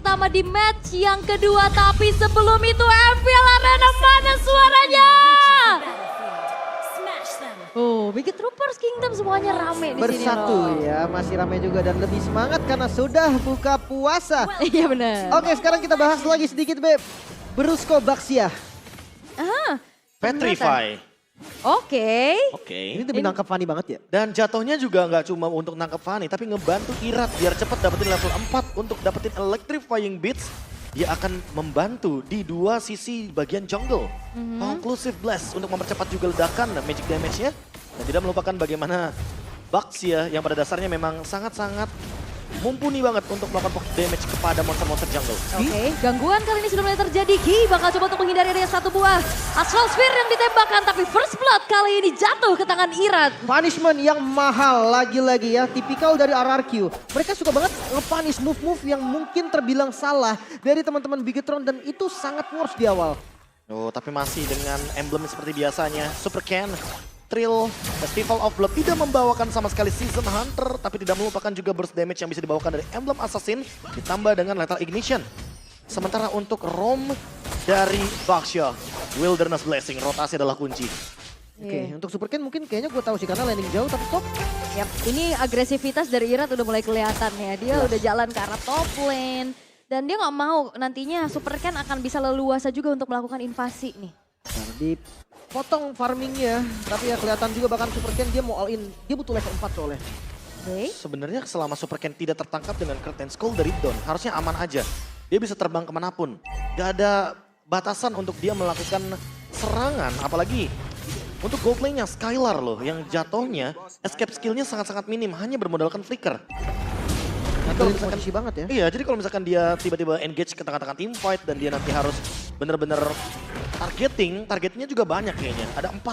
pertama di match yang kedua. Tapi sebelum itu MPL Arena mana suaranya? Oh, Bikin Troopers Kingdom semuanya rame di sini Bersatu loh. ya, masih ramai juga dan lebih semangat karena sudah buka puasa. Iya benar. Oke, sekarang kita bahas lagi sedikit, Beb. Brusco Baxia. Petrify. Oke. Oke. Ini demi nangkep Fanny banget ya. Dan jatuhnya juga nggak cuma untuk nangkep Fanny, tapi ngebantu Irat biar cepat dapetin level 4 untuk dapetin Electrifying Beats. Dia akan membantu di dua sisi bagian jungle. Conclusive Blast untuk mempercepat juga ledakan dan magic damage-nya. Dan tidak melupakan bagaimana Baxia yang pada dasarnya memang sangat-sangat mumpuni banget untuk melakukan pocket damage kepada monster-monster jungle. Oke, gangguan kali ini sudah mulai terjadi. Ki bakal coba untuk menghindari adanya satu buah Astral Sphere yang ditembakkan. Tapi First Blood kali ini jatuh ke tangan Irat. Punishment yang mahal lagi-lagi ya, tipikal dari RRQ. Mereka suka banget nge-punish move-move yang mungkin terbilang salah dari teman-teman Bigetron dan itu sangat worse di awal. Oh, tapi masih dengan emblem seperti biasanya. Super Can, Trill, Festival of Blood tidak membawakan sama sekali Season Hunter, tapi tidak melupakan juga burst damage yang bisa dibawakan dari emblem Assassin, ditambah dengan Lethal Ignition. Sementara untuk Rom dari Baxia, Wilderness Blessing, rotasi adalah kunci. Oke, untuk Super Ken mungkin kayaknya gue tahu sih karena landing jauh tapi top. Yap, ini agresivitas dari Irat udah mulai kelihatan ya. Dia udah jalan ke arah top lane. Dan dia nggak mau nantinya Super Ken akan bisa leluasa juga untuk melakukan invasi nih. Nah, dipotong farmingnya, tapi ya kelihatan juga bahkan Super Ken dia mau all in. Dia butuh level 4 soalnya. Oke. Sebenarnya selama Super Ken tidak tertangkap dengan Curtain Skull dari Dawn, harusnya aman aja. Dia bisa terbang kemanapun. Gak ada batasan untuk dia melakukan serangan, apalagi untuk gold lane-nya Skylar loh, yang jatuhnya escape skill-nya sangat-sangat minim, hanya bermodalkan flicker. Kalau posisi banget ya. Iya, jadi kalau misalkan dia tiba-tiba engage ke tengah-tengah team fight dan dia nanti harus bener-bener targetnya juga banyak kayaknya. Ada 4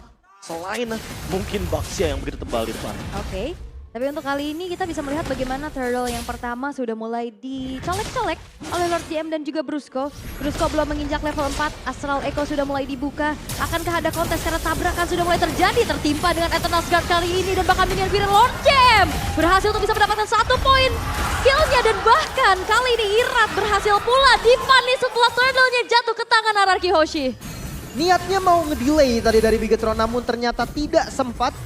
selain mungkin Baxia yang begitu tebal di depan. Oke. Tapi untuk kali ini kita bisa melihat bagaimana Turtle yang pertama sudah mulai dicolek-colek oleh Lord JM dan juga Brusco. Brusco belum menginjak level 4, Astral Echo sudah mulai dibuka. Akankah ada kontes karena tabrakan sudah mulai terjadi, tertimpa dengan Eternal Guard kali ini dan bahkan minion biru Lord JM berhasil untuk bisa mendapatkan 1 poin killnya dan bahkan kali ini Irat berhasil pula di-punish setelah Turtle-nya jatuh ke tangan Ararki Hoshi. Niatnya mau ngedelay tadi dari Bigetron namun ternyata tidak sempat.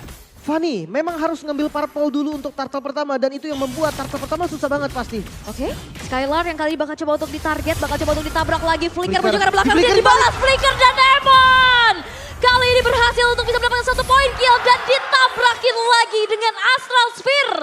Fanny memang harus ngambil purple dulu untuk turtle pertama dan itu yang membuat turtle pertama susah banget pasti. Oke, Skylar yang kali ini bakal coba untuk ditarget, bakal coba untuk ditabrak lagi. Flicker Flicker. menuju ke arah belakang, Flicker dia dibalas Flicker dan Demon. Kali ini berhasil untuk bisa mendapatkan 1 poin kill dan ditabrakin lagi dengan Astral Sphere.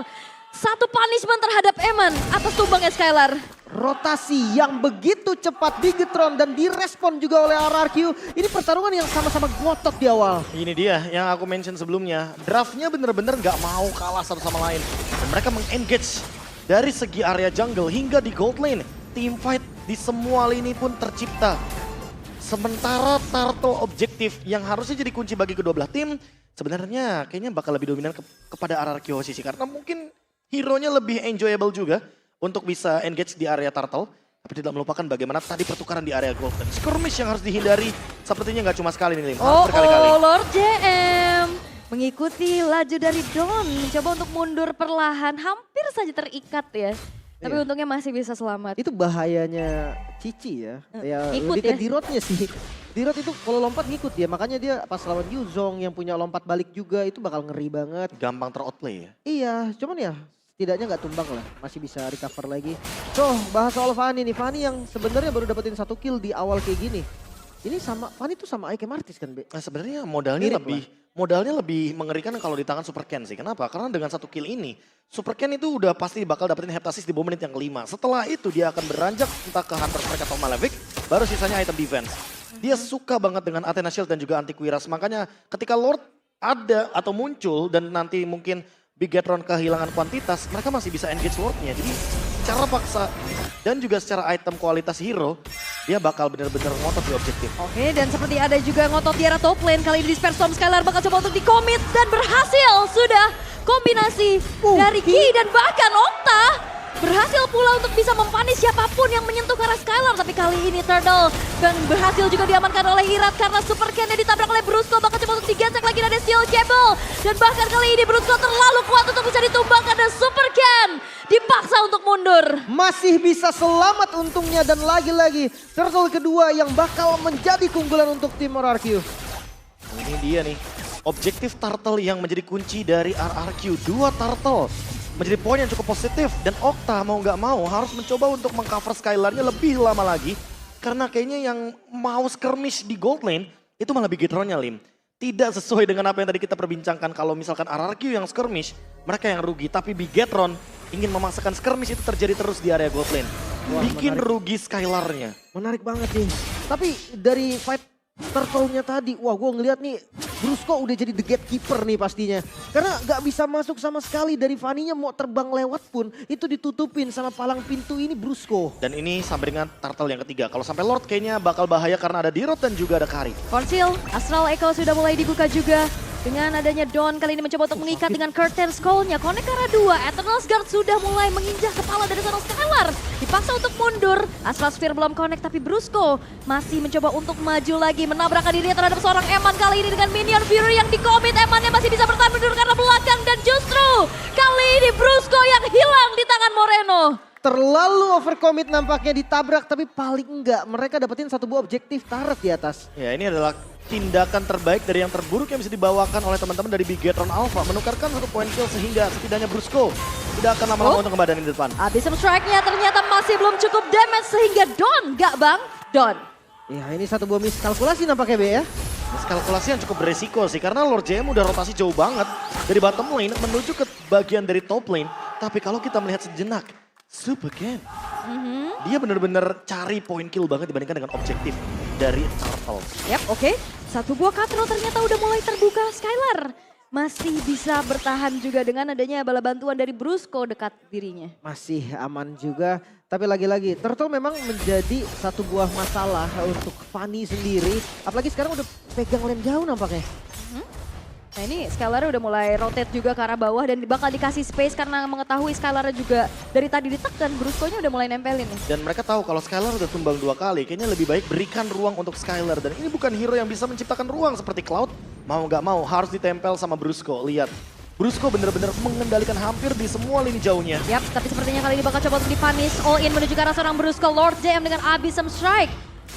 1 punishment terhadap Eman atas tumbangnya Skylar. Rotasi yang begitu cepat Bigetron dan direspon juga oleh RRQ. Ini pertarungan yang sama-sama ngotot di awal. Ini dia yang aku mention sebelumnya. Draftnya bener-bener gak mau kalah satu sama lain. Dan mereka meng-engage dari segi area jungle hingga di gold lane. Team fight di semua lini pun tercipta. Sementara turtle objektif yang harusnya jadi kunci bagi kedua belah tim. Sebenarnya kayaknya bakal lebih dominan kepada RRQ Hoshi sih. Karena mungkin hero-nya lebih enjoyable juga untuk bisa engage di area turtle. Tapi tidak melupakan bagaimana tadi pertukaran di area gold. Dan skirmish yang harus dihindari sepertinya nggak cuma sekali nih, Lim. Harus berkali-kali. Lord JM mengikuti laju dari Don. Coba untuk mundur perlahan, hampir saja terikat ya. Tapi Iya. untungnya masih bisa selamat. Itu bahayanya Cici ya. Ya Ngikut lebih ke ya. D-Rod-nya sih. D-Rod itu kalau lompat ngikut dia. Makanya dia pas lawan Yuzong yang punya lompat balik juga itu bakal ngeri banget. Gampang ter-outplay ya. Iya, cuman ya setidaknya nggak tumbang lah, masih bisa recover lagi. So, bahas soal Fanny nih, Fanny yang sebenarnya baru dapetin 1 kill di awal kayak gini. Ini sama, Fanny tuh sama Ike Martis kan, Be? Nah, sebenarnya modalnya Mirip lebih mengerikan kalau di tangan Super Ken sih. Kenapa? Karena dengan 1 kill ini, Super Ken itu udah pasti bakal dapetin Heptasis di menit yang kelima. Setelah itu dia akan beranjak entah ke Hunter Strike atau Malefic, baru sisanya item defense. Dia suka banget dengan Athena Shield dan juga Antiquiras. Makanya ketika Lord ada atau muncul dan nanti mungkin Bigetron kehilangan kuantitas, mereka masih bisa engage Lord-nya. Jadi secara paksa dan juga secara item kualitas hero, dia bakal benar-benar ngotot di objektif. Oke, dan seperti ada juga ngotot di arah top lane. Kali ini Disperse Storm Skylar bakal coba untuk di-commit dan berhasil. Sudah kombinasi dari Ki dan bahkan Okta. Berhasil pula untuk bisa mempanis siapapun yang menyentuh ke arah Skylar. Tapi kali ini Turtle dan berhasil juga diamankan oleh Irat karena Super Ken-nya ditabrak oleh Brusco. Bakal coba untuk digesek lagi ada Steel Cable. Dan bahkan kali ini Brusco terlalu kuat untuk bisa ditumbangkan dan Super Ken dipaksa untuk mundur. Masih bisa selamat untungnya dan lagi-lagi turtle kedua yang bakal menjadi keunggulan untuk tim RRQ. Ini dia nih, objektif turtle yang menjadi kunci dari RRQ. 2 turtle menjadi poin yang cukup positif dan Okta mau nggak mau harus mencoba untuk mengcover Skylar-nya lebih lama lagi. Karena kayaknya yang mau skirmish di gold lane itu malah Bigetron-nya, Lim. Tidak sesuai dengan apa yang tadi kita perbincangkan. Kalau misalkan RRQ yang skirmish, mereka yang rugi. Tapi Bigetron ingin memaksakan skirmish itu terjadi terus di area gold lane. Wah, Bikin menarik. rugi Skylar-nya. Menarik banget nih. Tapi dari fight turtle-nya tadi, wah gue ngeliat nih Brusco udah jadi the gatekeeper nih pastinya. Karena gak bisa masuk sama sekali dari Fanny-nya mau terbang lewat pun itu ditutupin sama palang pintu ini Brusco. Dan ini sampai dengan turtle yang ketiga. Kalau sampai Lord kayaknya bakal bahaya karena ada Dirot dan juga ada Kari. Konsil, Astral Echo sudah mulai dibuka juga. Dengan adanya Dawn kali ini mencoba untuk mengikat dengan Curtain Skull-nya. Connect ke arah 2, Eternal Guard sudah mulai menginjak kepala dari seorang Skylar. Dipaksa untuk mundur, Astral Sphere belum connect tapi Brusco masih mencoba untuk maju lagi. Menabrakkan dirinya terhadap seorang Eman kali ini dengan Minion Fury yang dikomit. Emannya masih bisa bertahan mundur karena belakang dan justru kali ini Brusco yang hilang di tangan Moreno. Terlalu overcommit nampaknya ditabrak tapi paling enggak mereka dapetin satu buah objektif turret di atas. Ya ini adalah tindakan terbaik dari yang terburuk yang bisa dibawakan oleh teman-teman dari Bigetron Alpha. Menukarkan satu poin kill sehingga setidaknya Brusco tidak akan lama-lama untuk kembali di depan. Abyssal Strike-nya ternyata masih belum cukup damage sehingga Dawn gak bang? Dawn. Ya ini satu buah miskalkulasi nampaknya Be ya. Kalkulasi yang cukup beresiko sih karena Lord JM udah rotasi jauh banget dari bottom lane menuju ke bagian dari top lane. Tapi kalau kita melihat sejenak, Superken, dia bener-bener cari poin kill banget dibandingkan dengan objektif dari Turtle. Yap, oke. Satu buah katro ternyata udah mulai terbuka. Skylar masih bisa bertahan juga dengan adanya bala bantuan dari Brusco dekat dirinya. Masih aman juga. Tapi lagi-lagi Turtle memang menjadi satu buah masalah untuk Fanny sendiri. Apalagi sekarang udah pegang lane jauh nampaknya. Nah ini Skylar udah mulai rotate juga ke arah bawah dan bakal dikasih space karena mengetahui Skylar juga dari tadi ditekan, Brusco-nya udah mulai nempelin nih. Dan mereka tahu kalau Skylar udah tumbang 2 kali, kayaknya lebih baik berikan ruang untuk Skylar. Dan ini bukan hero yang bisa menciptakan ruang seperti Cloud. Mau nggak mau harus ditempel sama Brusco. Lihat, Brusco bener-bener mengendalikan hampir di semua lini jauhnya. Yap, tapi sepertinya kali ini bakal coba untuk dipunish. All in menuju ke arah seorang Brusco. Lord JM dengan Abyssal Strike.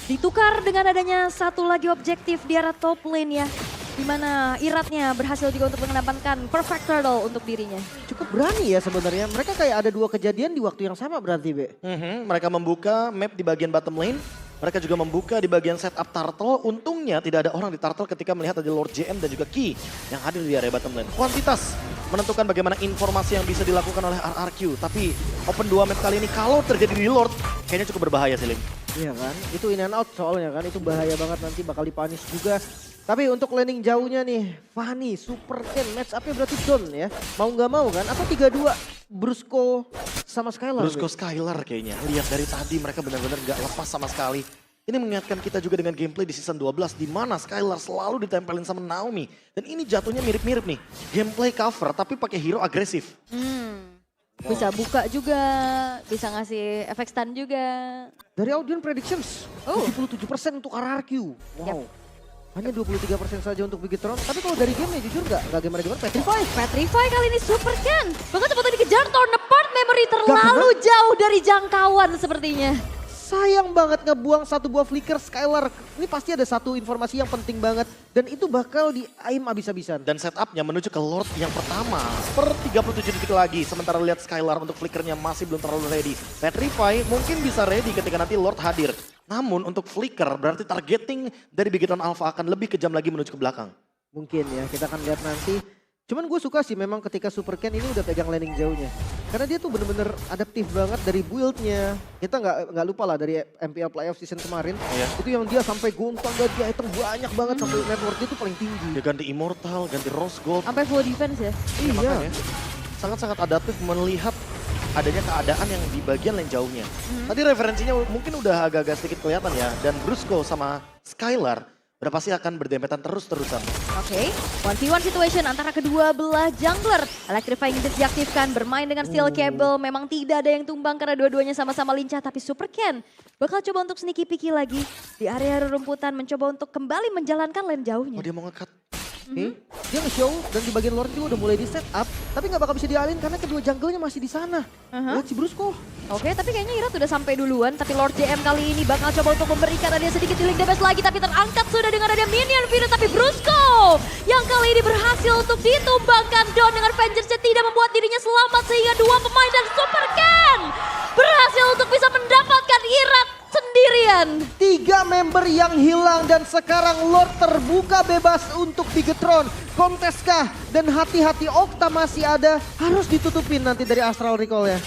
Ditukar dengan adanya satu lagi objektif di arah top lane ya. Dimana Iratnya berhasil juga untuk mengenapankan perfect turtle untuk dirinya. Cukup berani ya sebenarnya. Mereka kayak ada dua kejadian di waktu yang sama berarti Be. Mereka membuka map di bagian bottom lane. Mereka juga membuka di bagian setup Turtle. Untungnya tidak ada orang di Turtle ketika melihat ada Lord JM dan juga Key yang hadir di area bottom lane. Kuantitas menentukan bagaimana informasi yang bisa dilakukan oleh RRQ. Tapi open 2 map kali ini kalau terjadi di Lord kayaknya cukup berbahaya sih, Lim. Iya kan, itu in and out soalnya kan, itu bahaya banget nanti bakal dipunish juga. Tapi untuk landing jauhnya nih, Fanny, Superken, match up-nya berarti Dawn ya. Mau nggak mau kan, atau 3-2 Brusco sama Skylar. Brusco Be? Skylar kayaknya. Lihat dari tadi mereka benar-benar gak lepas sama sekali. Ini mengingatkan kita juga dengan gameplay di season 12 di mana Skylar selalu ditempelin sama Naomi. Dan ini jatuhnya mirip-mirip nih. Gameplay cover tapi pakai hero agresif. Bisa buka juga, bisa ngasih efek stun juga. Dari audience predictions, Oh. 77% untuk RRQ. Wow. Yap. Hanya 23% saja untuk Bigetron. Tapi kalau dari game jujur nggak gimana-gimana. Petrify. Petrify kali ini Superken. Bahkan cepat dikejar, torn apart, memory terlalu jauh dari jangkauan sepertinya. Sayang banget ngebuang satu buah flicker Skylar. Ini pasti ada satu informasi yang penting banget. Dan itu bakal di-aim abis-abisan. Dan setupnya menuju ke Lord yang pertama. Per 37 detik lagi. Sementara lihat Skylar untuk flickernya masih belum terlalu ready. Petrify mungkin bisa ready ketika nanti Lord hadir. Namun untuk flicker berarti targeting dari Bigetron Alpha akan lebih kejam lagi menuju ke belakang. Mungkin ya, kita akan lihat nanti. Cuman gue suka sih memang ketika Superken ini udah pegang landing jauhnya. Karena dia tuh bener-bener adaptif banget dari build-nya. Kita nggak lupa lah dari MPL Playoff season kemarin. Iya. Itu yang dia sampai gontang ganti item banyak banget sampai network dia tuh paling tinggi. Dia ganti Immortal, ganti Rose Gold. Sampai full defense ya. Iya. Makanya sangat-sangat adaptif melihat adanya keadaan yang di bagian lane jauhnya. Tadi referensinya mungkin udah agak-agak sedikit kelihatan ya. Dan Brusco sama Skylar udah pasti akan berdempetan terus-terusan. Oke, 1v1 situation antara kedua belah jungler. Electrifying diaktifkan, bermain dengan steel cable. Memang tidak ada yang tumbang karena dua-duanya sama-sama lincah. Tapi Superken bakal coba untuk sneaky picky lagi di area rerumputan. Mencoba untuk kembali menjalankan lane Oh jauhnya. dia mau nge-cut. Oke. Dia nge-show dan di bagian Lord juga udah mulai di set up. Tapi nggak bakal bisa dialin karena kedua jungle-nya masih di sana. Lihat si Brusco. Oke, tapi kayaknya Irat udah sampai duluan. Tapi Lord JM kali ini bakal coba untuk memberikan ada sedikit healing damage lagi. Tapi terangkat sudah dengan ada minion Vino. Tapi Brusco yang kali ini berhasil untuk ditumbangkan down dengan Vengeance tidak membuat dirinya selamat. Sehingga dua pemain dan Super Ken berhasil untuk bisa mendapatkan Irat sendirian. 3 member yang hilang dan sekarang Lord terbuka bebas untuk Bigetron. Konteskah dan hati-hati Okta masih ada. Harus ditutupin nanti dari Astral Recall ya.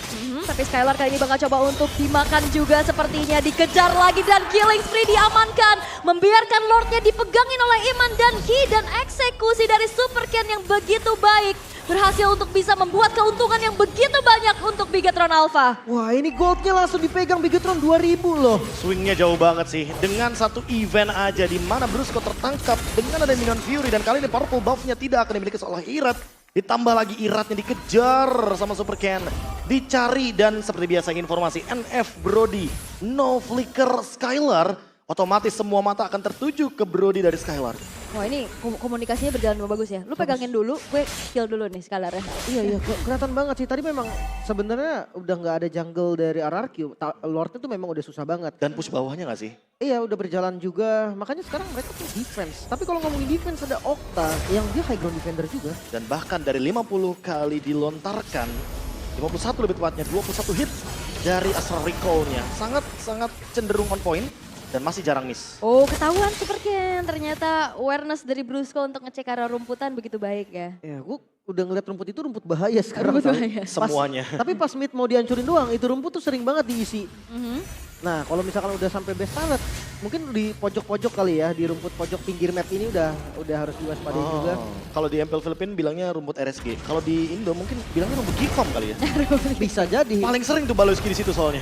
Tapi Skylar kali ini bakal coba untuk dimakan juga sepertinya. Dikejar lagi dan killing spree diamankan. Membiarkan Lordnya dipegangin oleh Iman dan Ki. Dan eksekusi dari Super Ken yang begitu baik. Berhasil untuk bisa membuat keuntungan yang begitu banyak untuk Bigetron Alpha. Wah ini goldnya langsung dipegang Bigetron 2000 loh. Swingnya jauh banget sih. Dengan satu event aja di mana Brusco tertangkap dengan ada Minion Fury. Dan kali ini purple buff-nya tidak akan dimiliki oleh Irat. Ditambah lagi Iratnya dikejar sama Super Ken. Dicari dan seperti biasa informasi NF Brody. No flicker Skylar. Otomatis semua mata akan tertuju ke Brody dari Skylar. Wah ini komunikasinya berjalan bagus ya. Lu pegangin dulu, gue kill dulu nih Skylar ya. Iya kelihatan banget sih. Tadi memang sebenarnya udah nggak ada jungle dari RRQ. Lordnya tuh memang udah susah banget. Dan push bawahnya gak sih? Iya udah berjalan juga. Makanya sekarang mereka tuh defense. Tapi kalau ngomongin defense ada Okta yang dia high ground defender juga. Dan bahkan dari 50 kali dilontarkan, 51 lebih tepatnya, 21 hit dari Astral Recall-nya. Sangat cenderung on point. Dan masih jarang miss. Oh ketahuan Super Ken, ternyata awareness dari Brusco untuk ngecek arah rumputan begitu baik ya. Ya gue udah ngeliat rumput itu rumput bahaya sekarang. Rumput bahaya. Semuanya. Tapi pas mid mau dihancurin doang, itu rumput tuh sering banget diisi. Nah kalau misalkan udah sampai best talent, mungkin di pojok-pojok kali ya, di rumput pojok pinggir map ini udah harus diwaspadai juga. Kalau di MPL Filipina bilangnya rumput RSG. Kalau di Indo mungkin bilangnya rumput Gcom kali ya. Bisa jadi. Paling sering tuh Baloski di situ soalnya.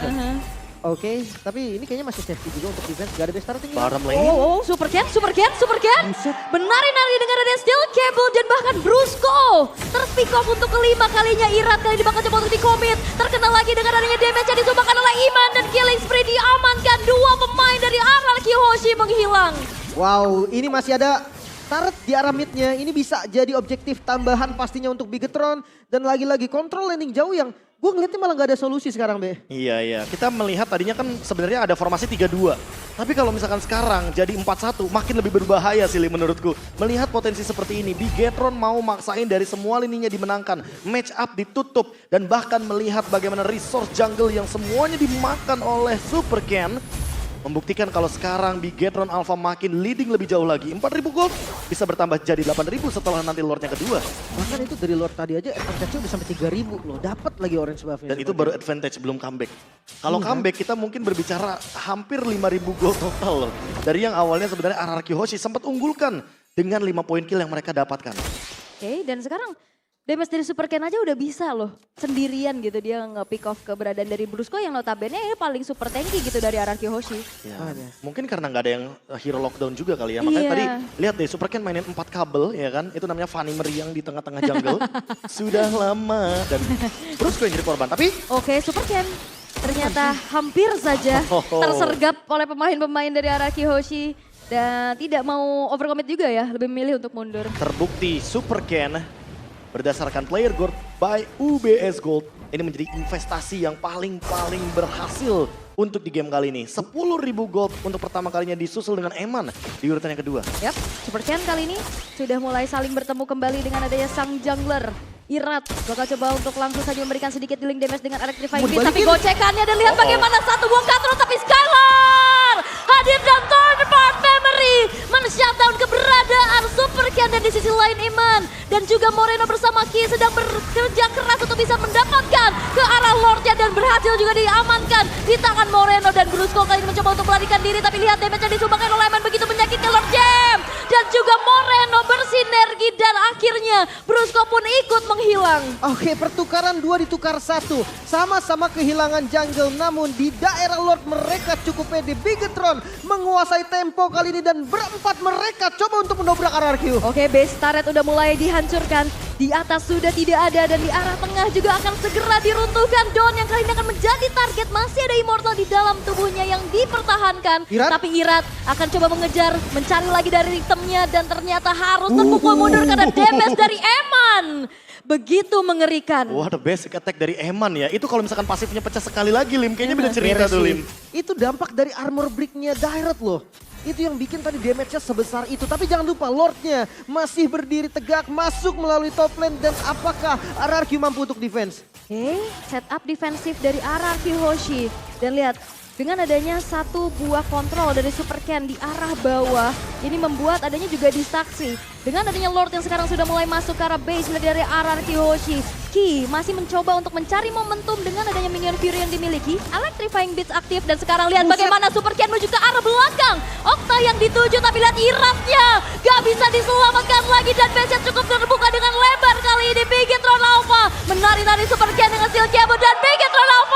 Oke, tapi ini kayaknya masih safety juga untuk defense. Gak ada best starting. Bottom lane. Oh, Super Ken. Buset. Benarin lagi dengan ada steel cable dan bahkan Brusco. Terpick off untuk kelima kalinya. Irat kali ini bakal coba untuk di-commit. Terkena lagi dengan adanya damage yang disumbangkan oleh Iman. Dan killing spree diamankan. Dua pemain dari RRQ Hoshi menghilang. Wow, ini masih ada turret di arah midnya. Ini bisa jadi objektif tambahan pastinya untuk Bigetron. Dan lagi-lagi kontrol landing jauh yang gue ngeliatnya malah gak ada solusi sekarang, Be. Iya. Kita melihat tadinya kan sebenarnya ada formasi 3-2. Tapi kalau misalkan sekarang jadi 4-1 makin lebih berbahaya sih menurutku. Melihat potensi seperti ini, Bigetron mau maksain dari semua lininya dimenangkan. Match up ditutup dan bahkan melihat bagaimana resource jungle yang semuanya dimakan oleh Super Ken. Membuktikan kalau sekarang Bigetron Alpha makin leading lebih jauh lagi. 4.000 gold bisa bertambah jadi 8.000 setelah nanti Lordnya kedua. Bahkan itu dari Lord tadi aja advantage-nya udah sampai 3.000 loh. Dapat lagi orange buff-nya. Dan itu baru advantage belum comeback. Kalau comeback kita mungkin berbicara hampir 5.000 gold total loh. Dari yang awalnya sebenarnya RRQ Hoshi sempat unggulkan dengan 5 poin kill yang mereka dapatkan. Oke, dan sekarang damage dari Super Ken aja udah bisa loh. Sendirian gitu dia nge-pick off keberadaan dari Brusco yang notabene paling super tanky gitu dari RRQ Hoshi. Ya, mungkin karena nggak ada yang hero lockdown juga kali ya. Makanya tadi lihat deh Super Ken mainin 4 kabel ya kan. Itu namanya Fanny meriang di tengah-tengah jungle. Sudah lama dan Brusco yang jadi korban. Tapi oke, Super Ken ternyata hampir saja tersergap oleh pemain-pemain dari RRQ Hoshi. Dan tidak mau overcommit juga ya, lebih memilih untuk mundur. terbukti Super Ken berdasarkan player gold by UBS Gold. Ini menjadi investasi yang paling berhasil untuk di game kali ini. 10.000 gold untuk pertama kalinya disusul dengan Eman di urutan yang kedua. Yap, Super Ken kali ini sudah mulai saling bertemu kembali dengan adanya sang jungler. Irat bakal coba untuk langsung saja memberikan sedikit dealing damage dengan Electrifying Beast. Tapi gocekannya dan lihat bagaimana satu buah katron tapi Skylar hadir dan turn apart memory. Men-shutdown keberadaan Super Ken dan di sisi lain Iman. Dan juga Moreno bersama Ki sedang bekerja keras untuk bisa mendapatkan ke arah Lordnya dan berhasil juga diamankan di tangan Moreno. Dan Brusco kali ini mencoba untuk melarikan diri tapi lihat damage yang disumbangkan oleh Iman begitu menyakitkan Lord Jam. Dan juga Moreno bersinergi dan akhirnya Brusco pun ikut menghilang. Oke, pertukaran 2 ditukar 1. Sama-sama kehilangan jungle namun di daerah Lord mereka cukup pede. Bigetron menguasai tempo kali ini dan berempat mereka coba untuk mendobrak RRQ. Oke, base turret udah mulai dihancurkan. Di atas sudah tidak ada dan di arah tengah juga akan segera diruntuhkan. Dawn yang kali ini akan menjadi target. Masih ada Immortal di dalam tubuhnya yang dipertahankan. Irat? Tapi Irat akan coba mengejar, mencari lagi dari ritmenya dan ternyata harus terpukul mundur karena damage dari Eman. Begitu mengerikan. Wah, the basic attack dari Eman ya. Itu kalau misalkan pasifnya pecah sekali lagi, Lim. Kayaknya beda cerita tuh, Lim. Itu dampak dari armor bricknya Direct loh. Itu yang bikin tadi damage-nya sebesar itu. Tapi jangan lupa Lordnya masih berdiri tegak, masuk melalui top lane. Dan apakah RRQ mampu untuk defense? Oke, setup defensif dari RRQ Hoshi. Dan lihat, dengan adanya satu buah kontrol dari Super Ken di arah bawah, ini membuat adanya juga distraksi. Dengan adanya Lord yang sekarang sudah mulai masuk ke arah base dari RRQ Hoshi, Ki masih mencoba untuk mencari momentum dengan adanya minion Fury yang dimiliki. Electrifying Beats aktif dan sekarang lihat bagaimana Super Ken menuju ke arah belakang. Okta yang dituju tapi lihat Iratnya gak bisa diselamatkan lagi dan base cukup terbuka dengan lebar kali ini. Biggitron Alpha menarik dari Super Ken dengan skill Kiabu dan Biggitron Alpha